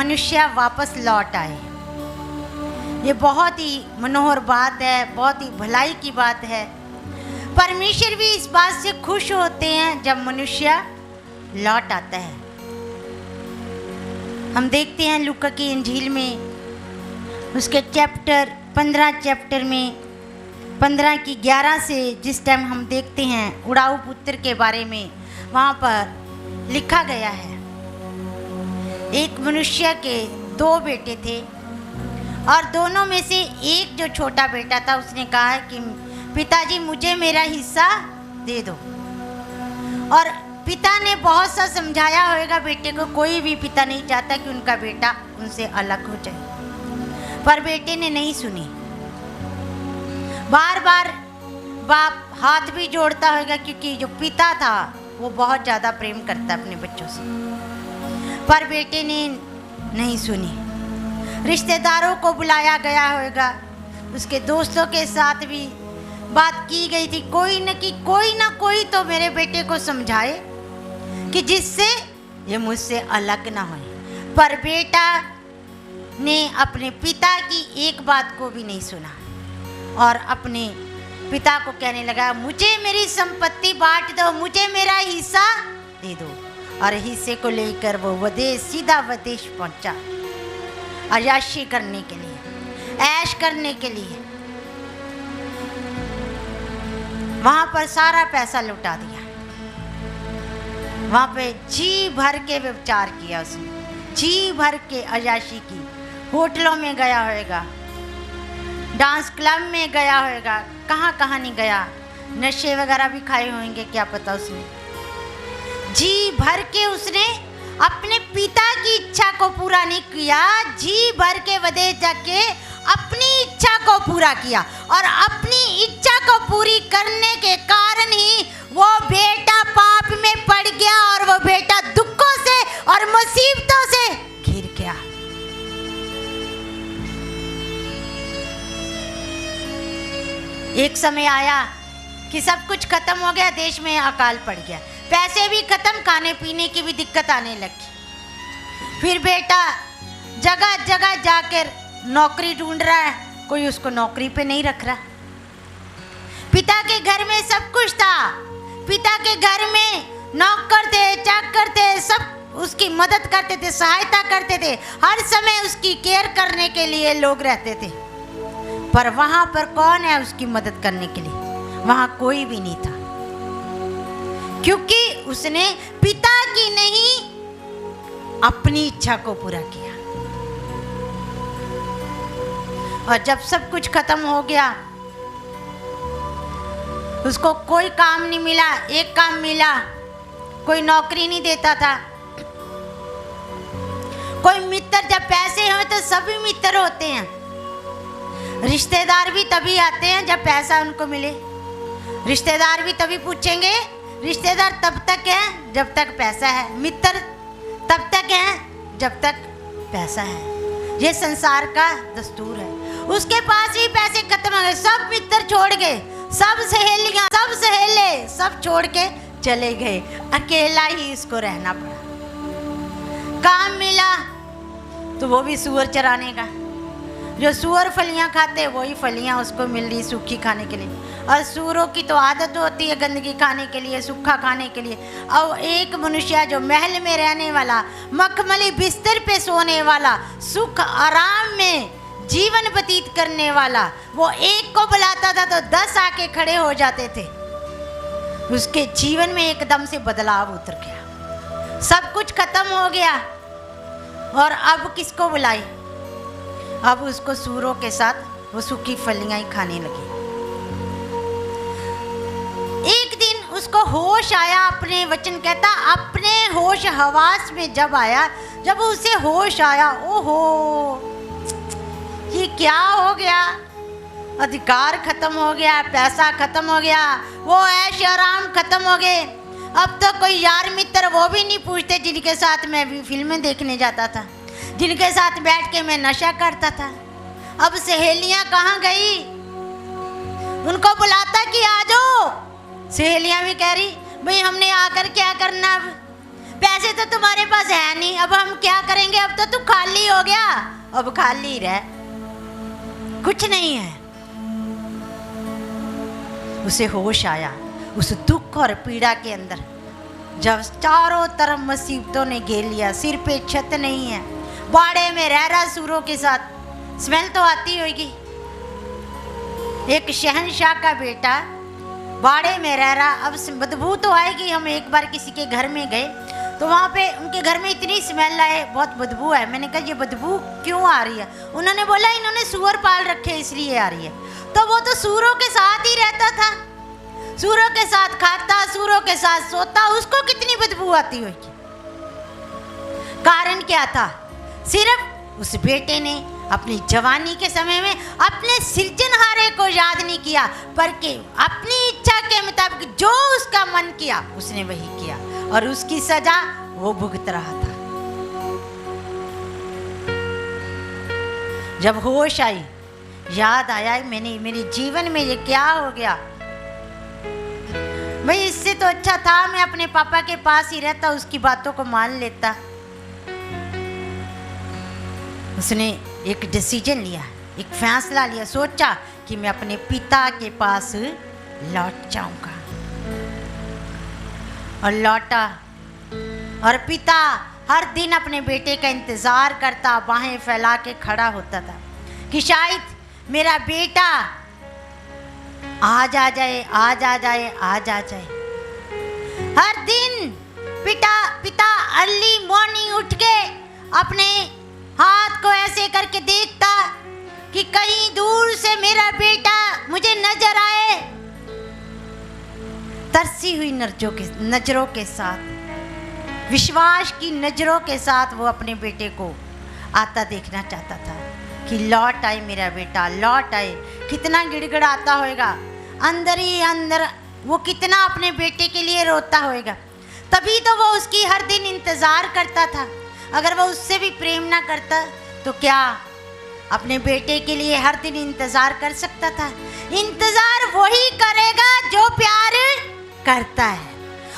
मनुष्य वापस लौट आए। ये बहुत ही मनोहर बात है, बहुत ही भलाई की बात है। परमेश्वर भी इस बात से खुश होते हैं जब मनुष्य लौट आता है। हम देखते हैं लूका की इंजील में, उसके चैप्टर 15 चैप्टर में 15 की 11 से जिस टाइम हम देखते हैं उड़ाऊ पुत्र के बारे में, वहाँ पर लिखा गया है एक मनुष्य के 2 बेटे थे और दोनों में से एक जो छोटा बेटा था उसने कहा कि पिताजी मुझे मेरा हिस्सा दे दो। और पिता ने बहुत सा समझाया होगा बेटे को। कोई भी पिता नहीं चाहता कि उनका बेटा उनसे अलग हो जाए, पर बेटे ने नहीं सुनी। बार बार बाप हाथ भी जोड़ता होगा क्योंकि जो पिता था वो बहुत ज़्यादा प्रेम करता अपने बच्चों से, पर बेटे ने नहीं सुनी। रिश्तेदारों को बुलाया गया होगा, उसके दोस्तों के साथ भी बात की गई थी, कोई ना कोई तो मेरे बेटे को समझाए कि जिससे ये मुझसे अलग ना होए। पर बेटा ने अपने पिता की एक बात को भी नहीं सुना और अपने पिता को कहने लगा मुझे मेरी संपत्ति बांट दो, मुझे मेरा हिस्सा दे दो। और हिस्से को लेकर वो सीधा विदेश पहुंचा, अय्याशी करने के लिए, ऐश करने के लिए। वहां पर सारा पैसा लुटा दिया। वहां पे जी भर के व्यभिचार किया उसने, जी भर के अय्याशी की। होटलों में गया होगा, डांस क्लब में गया होगा, कहाँ कहाँ नहीं गया, नशे वगैरह भी खाए होंगे, क्या पता। उसने जी भर के उसने अपने पिता की इच्छा को पूरा नहीं किया, जी भर के विदेश जाके अपनी इच्छा को पूरा किया। और अपनी इच्छा को पूरी करने के कारण ही वो बेटा पाप में पड़ गया और वो बेटा दुखों से और मुसीबतों से घिर गया। एक समय आया कि सब कुछ खत्म हो गया, देश में अकाल पड़ गया, पैसे भी खत्म, खाने पीने की भी दिक्कत आने लगी। फिर बेटा जगह जगह जाकर नौकरी ढूंढ रहा है, कोई उसको नौकरी पे नहीं रख रहा। पिता के घर में सब कुछ था, पिता के घर में नौकर थे, चाकर थे, सब उसकी मदद करते थे, सहायता करते थे, हर समय उसकी केयर करने के लिए लोग रहते थे। पर वहां पर कौन है उसकी मदद करने के लिए? वहां कोई भी नहीं था, क्योंकि उसने पिता की नहीं अपनी इच्छा को पूरा किया। और जब सब कुछ खत्म हो गया, उसको कोई काम नहीं मिला। एक काम मिला, कोई नौकरी नहीं देता था, कोई मित्र। जब पैसे हो तो सभी मित्र होते हैं, रिश्तेदार भी तभी आते हैं जब पैसा उनको मिले। रिश्तेदार भी तभी पूछेंगे, रिश्तेदार तब तक है जब तक पैसा है, मित्र तब तक है जब तक पैसा है। ये संसार का दस्तूर है। उसके पास भी पैसे खत्म हो गए, सब मित्र छोड़ गए, सब सहेलियां, सब सहेले सब छोड़ के चले गए, अकेला ही इसको रहना पड़ा। काम मिला तो वो भी सूअर चराने का, जो सूअर फलियां खाते वही फलियां उसको मिल रही सूखी खाने के लिए। और सूअरों की तो आदत होती है गंदगी खाने के लिए, सूखा खाने के लिए। और एक मनुष्य जो महल में रहने वाला, मखमली बिस्तर पे सोने वाला, सुख आराम में जीवन व्यतीत करने वाला, वो एक को बुलाता था तो 10 आके खड़े हो जाते थे। उसके जीवन में एकदम से बदलाव उतर गया, सब कुछ खत्म हो गया। और अब किसको बुलाए? अब उसको सूअरों के साथ वो सूखी फलियां ही खाने लगी। एक दिन उसको होश आया, अपने वचन कहता अपने होश हवास में जब आया, जब उसे होश आया, ओहो ये क्या हो गया, अधिकार खत्म हो गया, पैसा खत्म हो गया, वो ऐश आराम खत्म हो गए। अब तो कोई यार मित्र वो भी नहीं पूछते जिनके साथ मैं भी फिल्में देखने जाता था, जिनके साथ बैठ के मैं नशा करता था। अब सहेलियां कहाँ गई? उनको बुलाता कि आ जाओ, सहेलियां भी कह रही भाई हमने आकर क्या करना, अब पैसे तो तुम्हारे पास है नहीं, अब हम क्या करेंगे, अब तो तू खाली हो गया, अब खाली रह, कुछ नहीं है। उसे होश आया उस दुख और पीड़ा के अंदर, जब चारों तरफ मुसीबतों ने घेर लिया, सिर पे छत नहीं है, बाड़े में रह रहा सूरों के साथ, स्मेल तो आती होगी। एक शहंशाह का बेटा बाड़े में रह रहा, अब बदबू तो आएगी। हम एक बार किसी के घर में गए तो वहाँ पे उनके घर में इतनी स्मेल आए, बहुत बदबू है। मैंने कहा ये बदबू क्यों आ रही है? उन्होंने बोला इन्होंने सूअर पाल रखे इसलिए आ रही है। तो वो तो सूरों के साथ ही रहता था, सूरों के साथ खाता, सूरों के साथ सोता, उसको कितनी बदबू आती होगी? कारण क्या था? सिर्फ उस बेटे ने अपनी जवानी के समय में अपने सृजनहारे को याद नहीं किया, बल्कि अपनी इच्छा के मुताबिक जो उसका मन किया उसने वही किया, और उसकी सजा वो भुगत रहा था। जब होश आई, याद आया मैंने मेरे जीवन में ये क्या हो गया, भाई इससे तो अच्छा था मैं अपने पापा के पास ही रहता, उसकी बातों को मान लेता। उसने एक डिसीजन लिया, एक फैसला लिया, सोचा कि मैं अपने पिता के पास लौट जाऊंगा, और लौटा। और पिता हर दिन अपने बेटे का इंतजार करता, बाहें फैला के खड़ा होता था कि शायद मेरा बेटा आज आ जाए, आज आ जाए, आज आ जाए। हर दिन पिता अर्ली मॉर्निंग उठ के अपने हाथ को ऐसे करके देखता कि कहीं दूर से मेरा बेटा मुझे नजर आए। तरसी हुई नजरों के साथ, विश्वास की नजरों के साथ वो अपने बेटे को आता देखना चाहता था कि लौट आए मेरा बेटा, लौट आए। कितना गिड़गिड़ाता होएगा अंदर ही अंदर, वो कितना अपने बेटे के लिए रोता होएगा। तभी तो वो उसकी हर दिन इंतजार करता था। अगर वो उससे भी प्रेम ना करता तो क्या अपने बेटे के लिए हर दिन इंतजार कर सकता था? इंतजार वही करेगा जो प्यार करता है,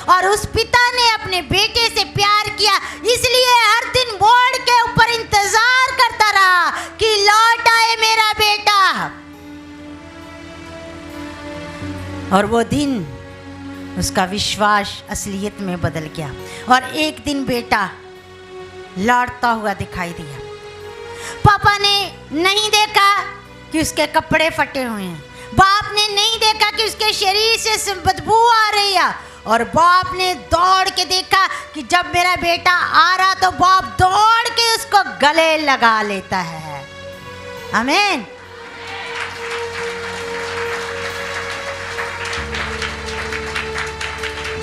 और उस पिता ने अपने बेटे से प्यार किया, इसलिए हर दिन मोड़ के ऊपर इंतजार करता रहा कि लौट आए मेरा बेटा। और वो दिन उसका विश्वास असलियत में बदल गया, और एक दिन बेटा लौटता हुआ दिखाई दिया। पापा ने नहीं देखा कि उसके कपड़े फटे हुए हैं, बाप ने नहीं देखा कि उसके शरीर से बदबू आ रही है, और बाप ने दौड़ के देखा कि जब मेरा बेटा आ रहा तो बाप दौड़ के उसको गले लगा लेता है। आमीन।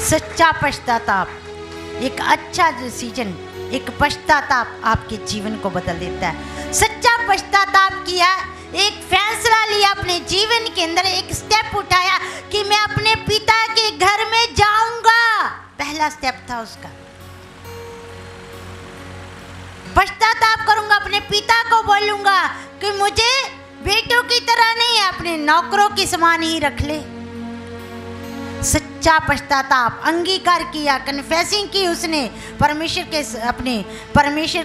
सच्चा पश्चाताप, एक अच्छा डिसीजन, एक पश्चाताप आपके जीवन को बदल देता है। सच्चा पश्चाताप किया, एक फैसला लिया अपने जीवन के अंदर, एक स्टेप उठाया कि मैं अपने पिता के घर में जाऊंगा। पहला स्टेप था उसका, पश्चाताप करूंगा, अपने पिता को बोलूंगा कि मुझे बेटों की तरह नहीं, अपने नौकरों के समान ही रख ले। सच्चा पश्चाताप, अंगीकार किया, कन्फेसिंग की उसने परमेश्वर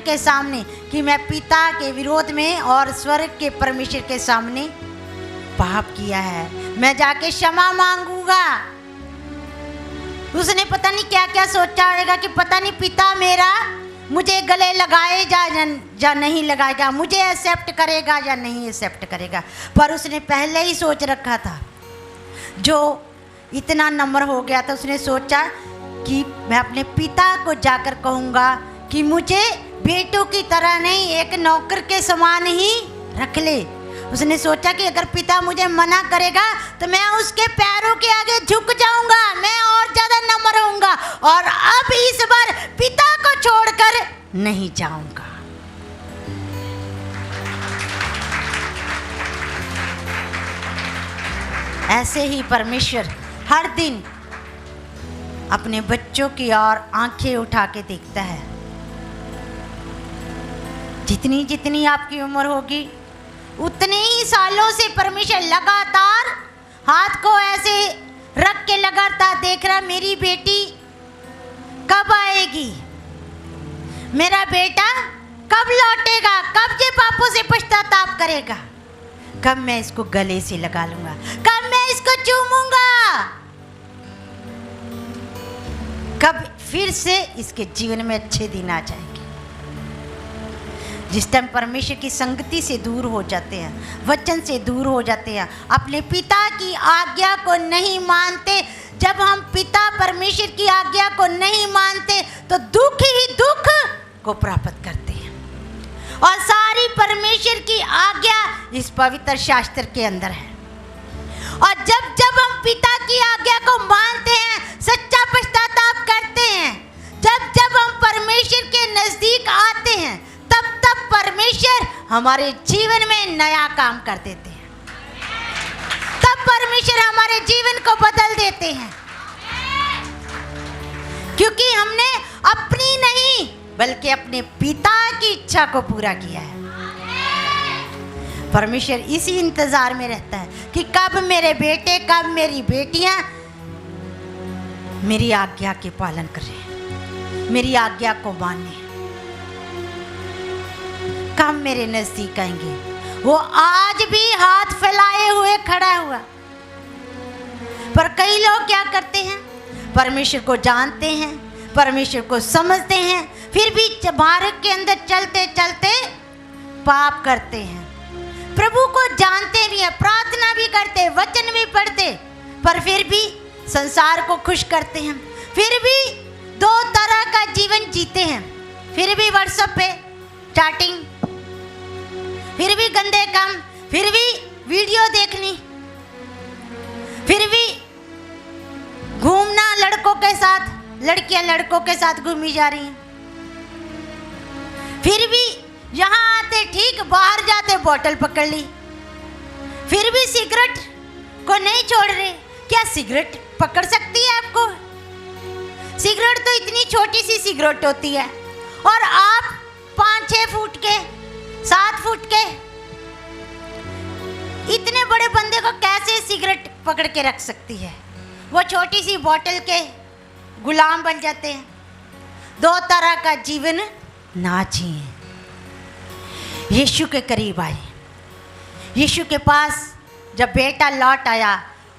के सामने कि मैं पिता के विरोध में और स्वर्ग के परमेश्वर के सामने पाप किया है, मैं जाके क्षमा मांगूंगा। उसने पता नहीं क्या क्या सोचा होगा कि पता नहीं पिता मेरा मुझे गले लगाए या नहीं लगाएगा, मुझे एक्सेप्ट करेगा या नहीं एक्सेप्ट करेगा। पर उसने पहले ही सोच रखा था, जो इतना नम्र हो गया था, उसने सोचा कि मैं अपने पिता को जाकर कहूँगा कि मुझे बेटों की तरह नहीं, एक नौकर के समान ही रख ले। उसने सोचा कि अगर पिता मुझे मना करेगा तो मैं उसके पैरों के आगे झुक जाऊंगा, मैं और ज़्यादा नम्र होऊंगा, और अब इस बार पिता को छोड़कर नहीं जाऊंगा। ऐसे ही परमेश्वर हर दिन अपने बच्चों की ओर आंखें उठा के देखता है। जितनी जितनी आपकी उम्र होगी उतने ही सालों से परमेश्वर लगातार हाथ को ऐसे रख के लगातार देख रहा, मेरी बेटी कब आए आएगी, मेरा बेटा कब लौटेगा, कब ये पापों से पश्चाताप करेगा, कब मैं इसको गले से लगा लूंगा, कब मैं इसको चूमूंगा, कब फिर से इसके जीवन में अच्छे दिन आ जाएंगे। जिस टाइम परमेश्वर की संगति से दूर हो जाते हैं, वचन से दूर हो जाते हैं, अपने पिता की आज्ञा को नहीं मानते, जब हम पिता परमेश्वर की आज्ञा को नहीं मानते तो दुख ही दुख को प्राप्त करते हैं। और सारी परमेश्वर की आज्ञा इस पवित्र शास्त्र के अंदर है। और जब जब हम पिता की आज्ञा को मानते हैं, सच्चा पश्चाताप करते हैं, जब जब हम परमेश्वर के नजदीक आते हैं, तब तब परमेश्वर हमारे जीवन में नया काम कर देते हैं, तब परमेश्वर हमारे जीवन को बदल देते हैं, क्योंकि हमने अपनी नहीं बल्कि अपने पिता की इच्छा को पूरा किया है। परमेश्वर इसी इंतजार में रहता है कि कब मेरे बेटे, कब मेरी बेटियां मेरी आज्ञा के पालन करें, मेरी आज्ञा को माने, कब मेरे नजदीक आएंगे। वो आज भी हाथ फैलाए हुए खड़ा हुआ। पर कई लोग क्या करते हैं, परमेश्वर को जानते हैं, परमेश्वर को समझते हैं, फिर भी मार्ग के अंदर चलते चलते पाप करते हैं। प्रभु को जानते भी हैं, प्रार्थना भी करते, वचन भी पढ़ते, पर फिर भी संसार को खुश करते हैं, फिर भी दो तरह का जीवन जीते हैं, फिर भी व्हाट्सएप पे चैटिंग, फिर भी गंदे काम, फिर भी वीडियो देखनी, फिर भी घूमना लड़कों के साथ, लड़कियां लड़कों के साथ घूमी जा रही हैं, फिर भी यहाँ आते ठीक, बाहर जाते बोतल पकड़ ली, फिर भी सिगरेट को नहीं छोड़ रहे। क्या सिगरेट पकड़ सकती है आपको? सिगरेट तो इतनी छोटी सी सिगरेट होती है, और आप 5-6 फुट के, 7 फुट के इतने बड़े बंदे को कैसे सिगरेट पकड़ के रख सकती है? वो छोटी सी बोतल के गुलाम बन जाते हैं। दो तरह का जीवन ना जिए। यीशु के करीब आए, यीशु के पास जब बेटा लौट आया,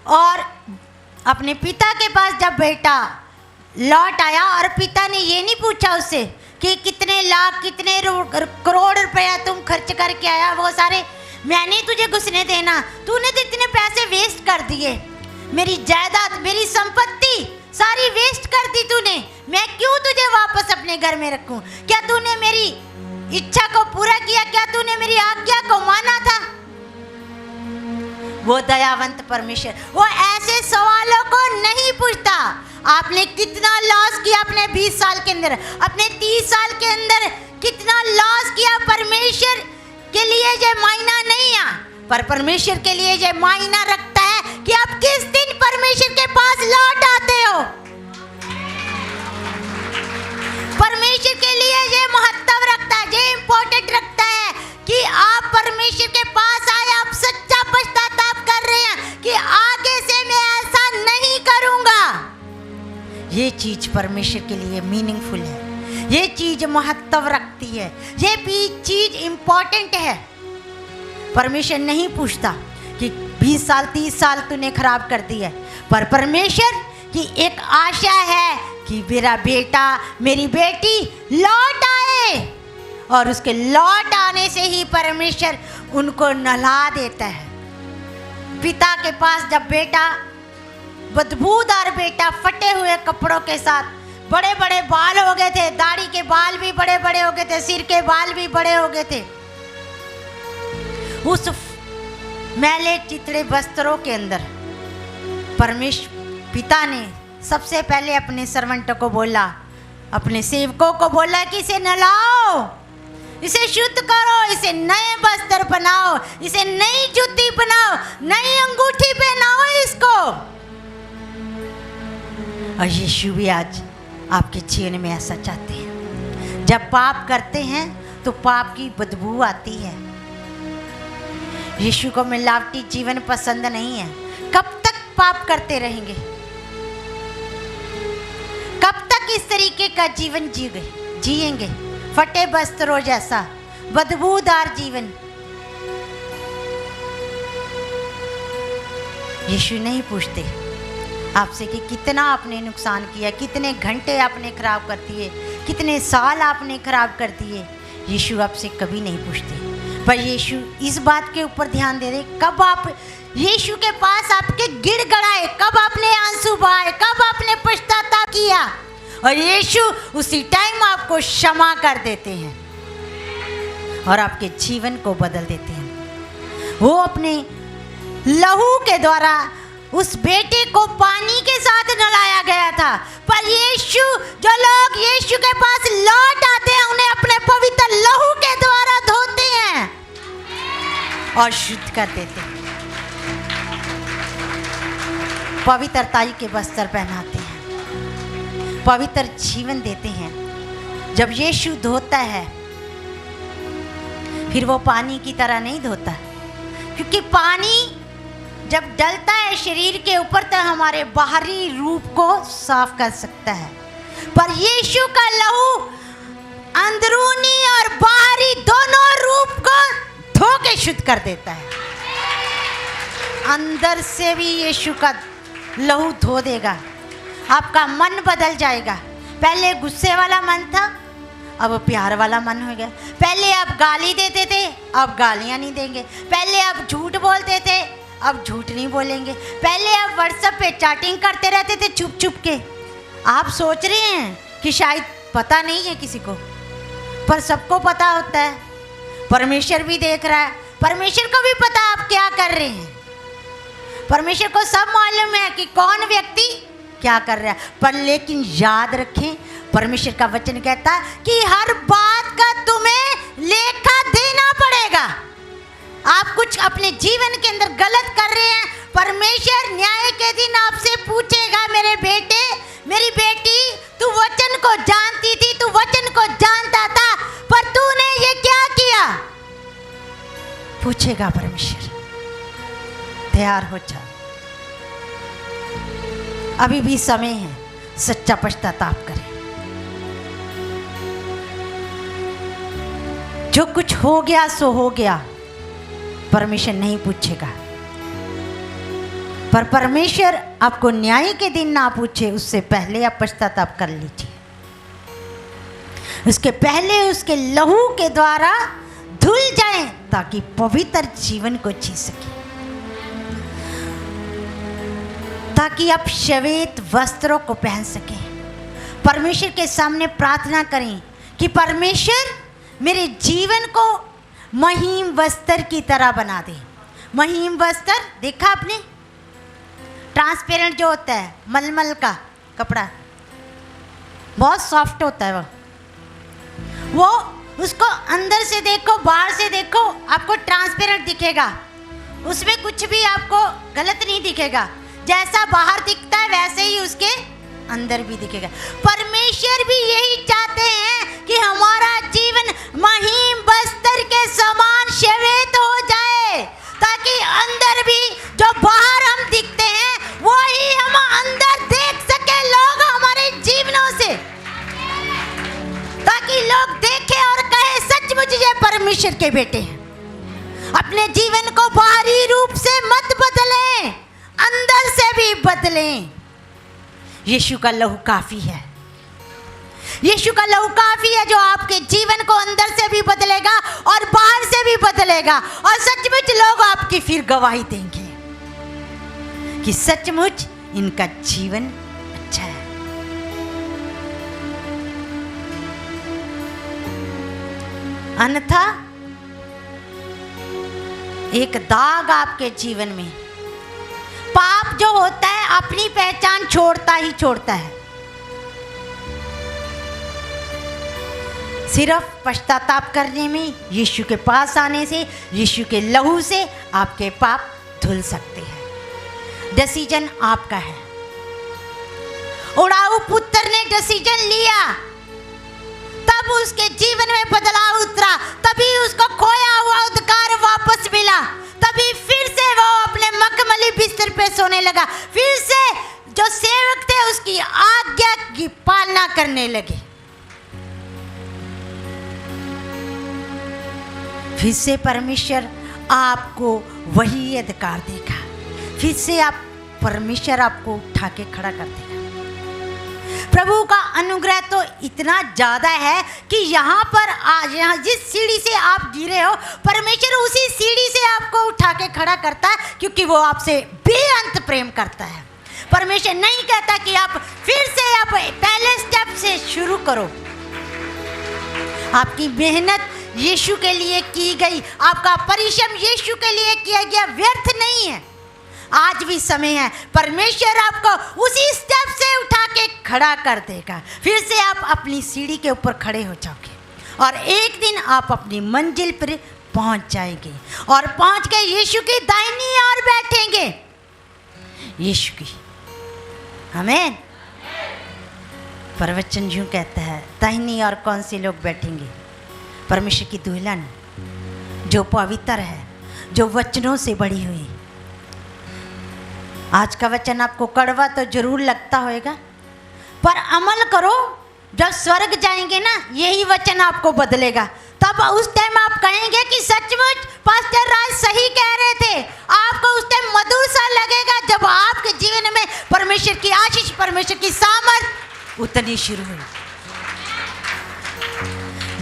और अपने पिता के पास जब बेटा लौट आया, और पिता ने ये नहीं पूछा उससे कि कितने लाख, कितने करोड़ रुपया तुम खर्च करके आया, वो सारे मैं नहीं तुझे घुसने देना, तूने तो इतने पैसे वेस्ट कर दिए, मेरी जायदाद, मेरी संपत्ति सारी वेस्ट कर दी तूने, मैं क्यों तुझे वापस अपने घर में रखूं? क्या तूने मेरी इच्छा को पूरा किया? क्या तूने मेरी आज्ञा को माना था? वो दयावंत परमेश्वर वो ऐसे सवालों को नहीं पूछता। आपने कितना लॉस किया अपने 20 साल के अंदर, अपने 30 साल के अंदर कितना लॉस किया, परमेश्वर के लिए ये मायना नहीं है, पर परमेश्वर के लिए ये मायना रखता है कि आप किस दिन परमेश्वर के पास लौट आते हो। परमेश्वर के लिए ये महत्व रखता है, ये इम्पोर्टेंट रखता है कि आप परमेश्वर के पास आए, आप सच्चा पश्चाताप कर रहे हैं कि आगे से मैं ऐसा नहीं करूंगा। ये चीज परमेश्वर के लिए मीनिंगफुल है, ये चीज महत्व रखती है, ये भी चीज इम्पोर्टेंट है। परमेश्वर नहीं पूछता कि 20 साल 30 साल तूने खराब कर दी है, पर परमेश्वर की एक आशा है कि मेरा बेटा, मेरी बेटी लौट आए, और उसके लौट आने से ही परमेश्वर उनको नहला देता है। पिता के पास जब बेटा, बदबूदार बेटा, फटे हुए कपड़ों के साथ, बड़े बड़े बाल हो गए थे, दाढ़ी के बाल भी बड़े बड़े हो गए थे, सिर के बाल भी बड़े हो गए थे, उस मैले चितड़े वस्त्रों के अंदर परमेश्वर पिता ने सबसे पहले अपने सर्वेंट को बोला, अपने सेवकों को बोला कि इसे नहलाओ, इसे शुद्ध करो, इसे नए वस्त्र बनाओ, इसे नई जूती बनाओ, नई अंगूठी पहनाओ इसको। और यीशु भी आज आपके जीवन में ऐसा चाहते हैं। जब पाप करते हैं तो पाप की बदबू आती है। यीशु को मिलावटी जीवन पसंद नहीं है। कब तक पाप करते रहेंगे? कब तक किस तरीके का जीवन जिएंगे? फटे वस्त्रों जैसा बदबूदार जीवन। यीशु नहीं पूछते आपसे कि कितना आपने नुकसान किया, कितने घंटे आपने खराब कर दिए, कितने साल आपने खराब कर दिए। यीशु आपसे कभी नहीं पूछते, पर यीशु इस बात के ऊपर ध्यान दे रहे कब आप यीशु के पास आपके गिड़गड़ाए, कब आपने आंसू बहाए, कब आपने पश्चाताप किया, और यीशु उसी टाइम आपको क्षमा कर देते हैं और आपके जीवन को बदल देते हैं। वो अपने लहू के द्वारा उस बेटे को पानी के साथ नहलाया गया था, पर यीशु, जो लोग यीशु के पास लौट आते हैं उन्हें अपने पवित्र लहू के द्वारा धोते हैं और शुद्ध कर देते हैं, पवित्रताई के वस्त्र पहनाते हैं, पवित्र जीवन देते हैं। जब यीशु धोता है फिर वो पानी की तरह नहीं धोता, क्योंकि पानी जब डलता है शरीर के ऊपर तो हमारे बाहरी रूप को साफ कर सकता है, पर यीशु का लहू अंदरूनी और बाहरी दोनों रूप को धो के शुद्ध कर देता है। अंदर से भी यीशु का लहू धो देगा, आपका मन बदल जाएगा। पहले गुस्से वाला मन था, अब प्यार वाला मन हो गया। पहले आप गाली देते थे, अब गालियां नहीं देंगे। पहले आप झूठ बोलते थे, अब झूठ नहीं बोलेंगे। पहले आप व्हाट्सएप पे चैटिंग करते रहते थे छुप छुप के, आप सोच रहे हैं कि शायद पता नहीं है किसी को, पर सबको पता होता है। परमेश्वर भी देख रहा है, परमेश्वर को भी पता आप क्या कर रहे हैं। परमेश्वर को सब मालूम है कि कौन व्यक्ति क्या कर रहा है। पर लेकिन याद रखें, परमेश्वर का वचन कहता है कि हर बात का तुम्हें लेखा देना पड़ेगा। आप कुछ अपने जीवन के अंदर गलत कर रहे हैं, परमेश्वर न्याय के दिन आपसे पूछेगा, मेरे बेटे, मेरी बेटी, तू वचन को जानती थी, तू वचन को जानता था, पर तूने ये क्या किया? पूछेगा परमेश्वर। तैयार हो जा, अभी भी समय है, सच्चा पश्चाताप करें। जो कुछ हो गया सो हो गया, परमेश्वर नहीं पूछेगा। पर परमेश्वर आपको न्याय के दिन ना पूछे, उससे पहले आप पश्चाताप कर लीजिए। उसके पहले उसके लहू के द्वारा धुल जाएं, ताकि पवित्र जीवन को जी सके, ताकि आप श्वेत वस्त्रों को पहन सकें। परमेश्वर के सामने प्रार्थना करें कि परमेश्वर मेरे जीवन को महीम वस्त्र की तरह बना दे। महीम वस्त्र देखा आपने? ट्रांसपेरेंट जो होता है, मलमल का कपड़ा, बहुत सॉफ्ट होता है वो उसको अंदर से देखो, बाहर से देखो, आपको ट्रांसपेरेंट दिखेगा, उसमें कुछ भी आपको गलत नहीं दिखेगा। जैसा बाहर दिखता है वैसे ही उसके अंदर भी दिखेगा। परमेश्वर भी यही चाहते हैं कि हमारा जीवन महीम वस्त्र के समान श्वेत हो जाए, ताकि अंदर भी जो बाहर हम दिखते हैं वही हम अंदर देख सके लोग हमारे जीवनों से, ताकि लोग देखें और कहे सचमुच ये परमेश्वर के बेटे हैं। अपने जीवन को बाहरी रूप से मत बदलें, अंदर से भी बदलें। यीशु का लहू काफी है, यीशु का लहू काफी है, जो आपके जीवन को अंदर से भी बदलेगा और बाहर से भी बदलेगा। और सचमुच लोग आपकी फिर गवाही देंगे कि सचमुच इनका जीवन अच्छा है। अन्यथा एक दाग आपके जीवन में, पाप जो होता है अपनी पहचान छोड़ता ही छोड़ता है। सिर्फ पश्चाताप करने में, यीशु के पास आने से, यीशु के लहू से आपके पाप धुल सकते हैं। डिसीजन आपका है। उड़ाऊ पुत्र ने डिसीजन लिया, तब उसके जीवन में बदलाव उतरा, तभी उसको खोया हुआ अधिकार वापस मिला, तभी फिर से वो अपने मखमली बिस्तर पे सोने लगा, फिर से जो सेवक थे उसकी आज्ञा की पालना करने लगे। फिर से परमेश्वर आपको वही अधिकार देगा, फिर से परमेश्वर आपको उठा के खड़ा कर देगा। प्रभु का अनुग्रह तो इतना ज्यादा है कि यहाँ पर आज यहाँ जिस सीढ़ी से आप गिरे हो, परमेश्वर उसी सीढ़ी से आपको उठा के खड़ा करता है, क्योंकि वो आपसे बेअंत प्रेम करता है। परमेश्वर नहीं कहता कि आप फिर से आप पहले स्टेप से शुरू करो। आपकी मेहनत यीशु के लिए की गई, आपका परिश्रम यीशु के लिए किया गया व्यर्थ नहीं है। आज भी समय है, परमेश्वर आपको उसी स्टेप से उठा के खड़ा कर देगा। फिर से आप अपनी सीढ़ी के ऊपर खड़े हो जाओगे और एक दिन आप अपनी मंजिल पर पहुंच जाएंगे और पहुंच के यीशु की दाहिनी ओर बैठेंगे। यीशु की आमीन। प्रवचन यूं कहता है, दाहिनी ओर कौन से लोग बैठेंगे? परमेश्वर की दुल्हन जो पवित्र है, जो वचनों से बढ़ी हुई। आज का वचन आपको कड़वा तो जरूर लगता होगा, पर अमल करो। जब स्वर्ग जाएंगे ना, यही वचन आपको बदलेगा। तब उस टाइम आप कहेंगे कि सचमुच पास्टर राज सही कह रहे थे। आपको उस टाइम मधुर सा लगेगा जब आपके जीवन में परमेश्वर की आशीष, परमेश्वर की सामर्थ उतनी शुरू हुई।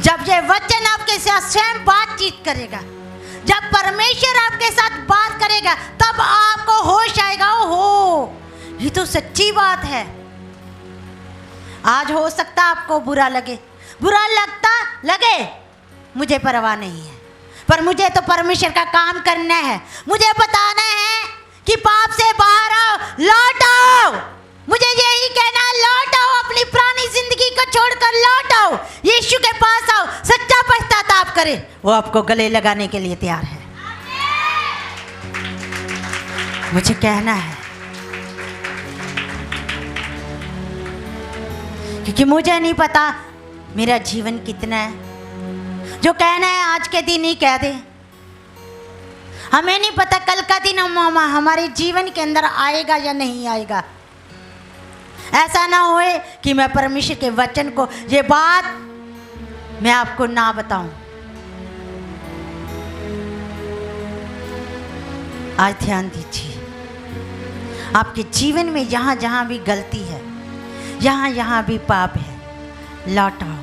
जब ये वचन आपके साथ स्वयं बातचीत करेगा, जब परमेश्वर आपके साथ बात करेगा, तब आपको होश आएगा, ओहो ये तो सच्ची बात है। आज हो सकता आपको बुरा लगे, बुरा लगे, मुझे परवाह नहीं है, पर मुझे तो परमेश्वर का काम करना है। मुझे बताना है कि पाप से बाहर आओ, लौट आओ। मुझे यही कहना, लौट आओ, अपनी पुरानी जिंदगी को छोड़कर लौट आओ, यीशु के पास आओ, सच्चा पश्चाताप करे। वो आपको गले लगाने के लिए तैयार है। मुझे कहना है, क्योंकि मुझे नहीं पता मेरा जीवन कितना है। जो कहना है आज के दिन ही कह दे। हमें नहीं पता कल का दिन हमारे जीवन के अंदर आएगा या नहीं आएगा। ऐसा ना होए कि मैं परमेश्वर के वचन को, ये बात मैं आपको ना बताऊं। आज ध्यान दीजिए, आपके जीवन में जहां जहां भी गलती है, जहां जहां भी पाप है, लौट आओ,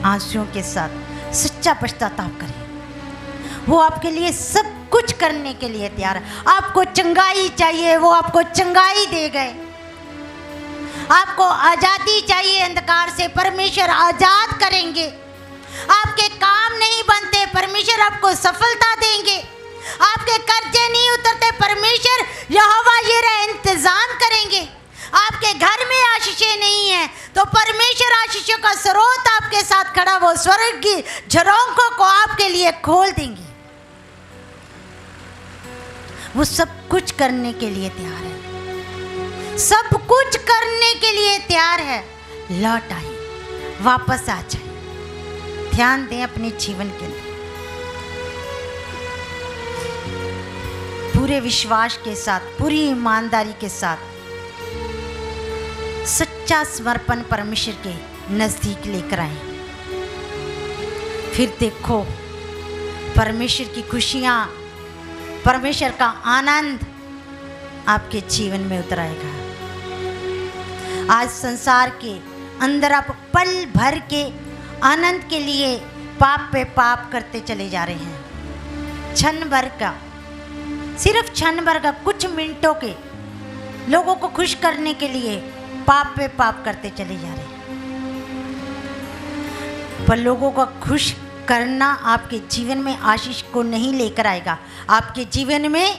आंसुओं के साथ सच्चा पश्चाताप करिए। वो आपके लिए सब कुछ करने के लिए तैयार है। आपको चंगाई चाहिए, वो आपको चंगाई दे गए। आपको आज़ादी चाहिए अंधकार से, परमेश्वर आज़ाद करेंगे। आपके काम नहीं बनते, परमेश्वर आपको सफलता देंगे। आपके कर्जे नहीं उतरते, परमेश्वर यहोवा यिरह इंतजाम करेंगे। आपके घर में आशीषें नहीं है तो परमेश्वर आशीषों का स्रोत आपके साथ खड़ा, वो स्वर्ग की झरोखों को आपके लिए खोल देंगे। वो सब कुछ करने के लिए तैयार है, सब कुछ करने के लिए तैयार है। लौट आइए, वापस आ जाए। ध्यान दें अपने जीवन के अंदर, पूरे विश्वास के साथ, पूरी ईमानदारी के साथ सच्चा समर्पण परमेश्वर के नजदीक लेकर आए। फिर देखो परमेश्वर की खुशियां, परमेश्वर का आनंद आपके जीवन में उतर आएगा। आज संसार के अंदर आप पल भर के आनंद के लिए पाप पे पाप करते चले जा रहे हैं। क्षण भर का, सिर्फ क्षण भर का, कुछ मिनटों के लोगों को खुश करने के लिए पाप पे पाप करते चले जा रहे हैं। पर लोगों को खुश करना आपके जीवन में आशीष को नहीं लेकर आएगा, आपके जीवन में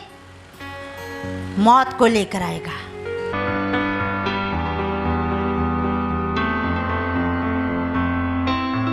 मौत को लेकर आएगा।